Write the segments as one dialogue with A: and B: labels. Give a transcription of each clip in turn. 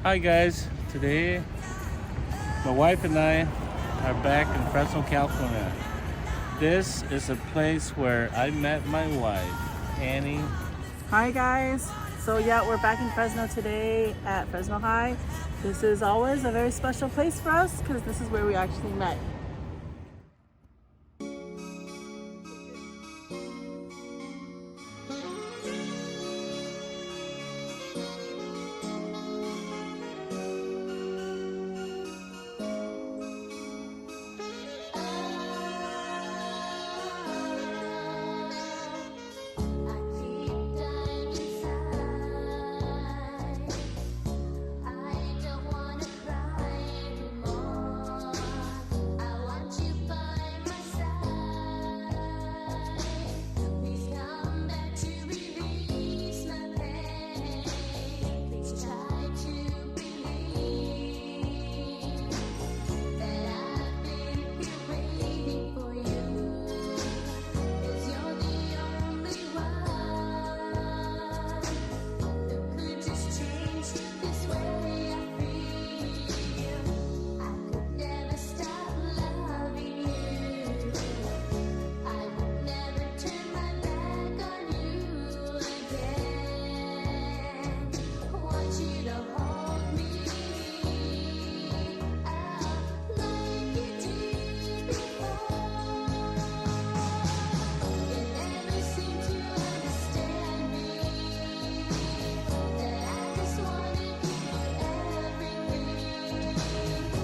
A: Hi guys, today my wife and I are back in Fresno, California. This is a place where I met my wife, Annie.
B: Hi guys, so yeah, we're back in Fresno today at Fresno High. This is always a very special place for us because this is where we actually met.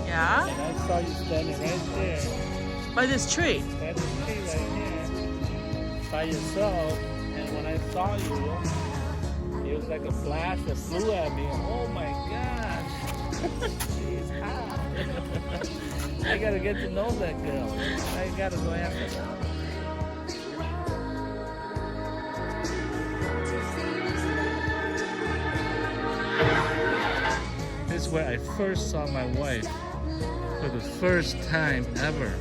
B: Yeah?
A: And I saw you standing right there
B: By this tree.
A: by this tree right here by yourself. And when I saw you, it was like a flash that flew at me. Oh my gosh. She's hot. I gotta get to know that girl. I gotta go after her. This is where I first saw my wife for the first time ever.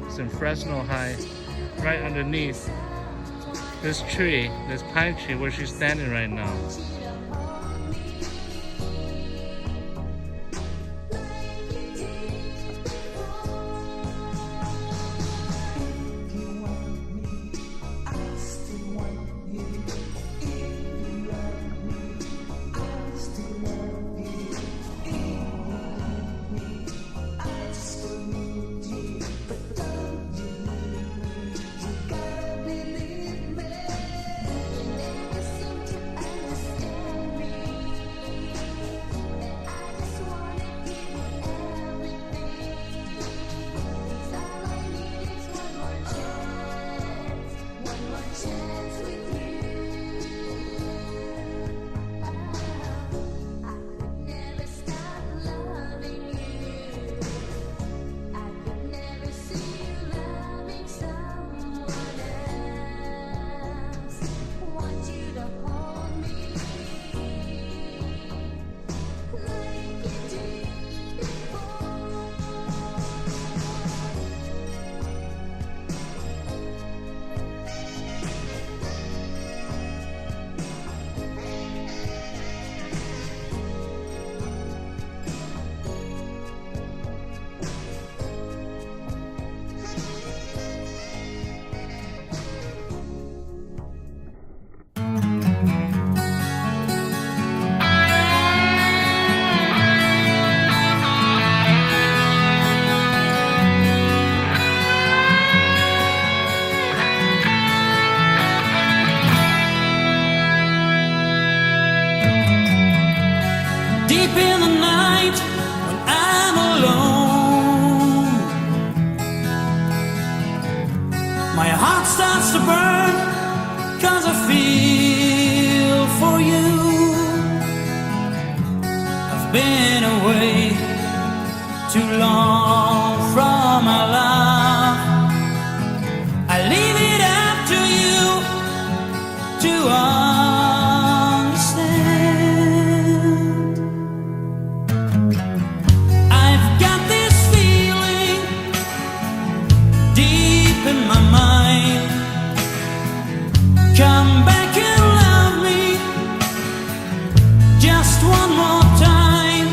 A: It's in Fresno High, right underneath this tree, this pine tree where she's standing right now.
C: Deep in the night when I'm alone, my heart starts to burn 'cause I feel for you. I've been away too long from my love. I leave it up to you to understand. I've got this feeling deep in my mind. Come back and love me just one more time.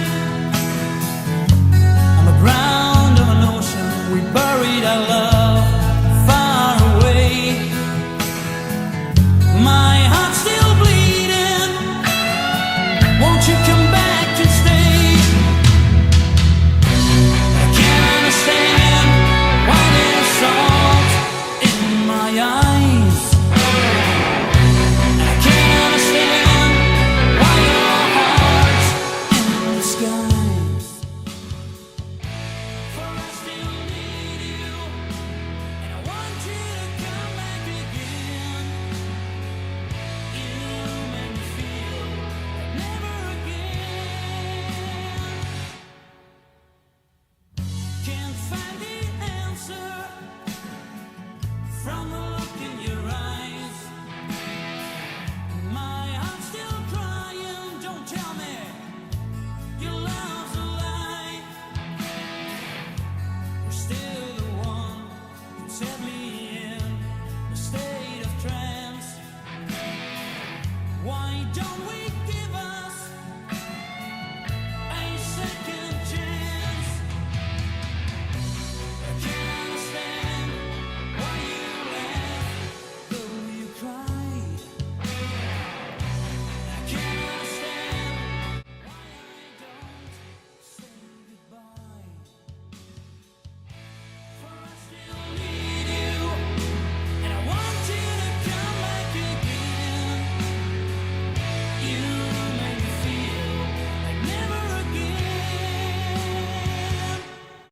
C: Why don't we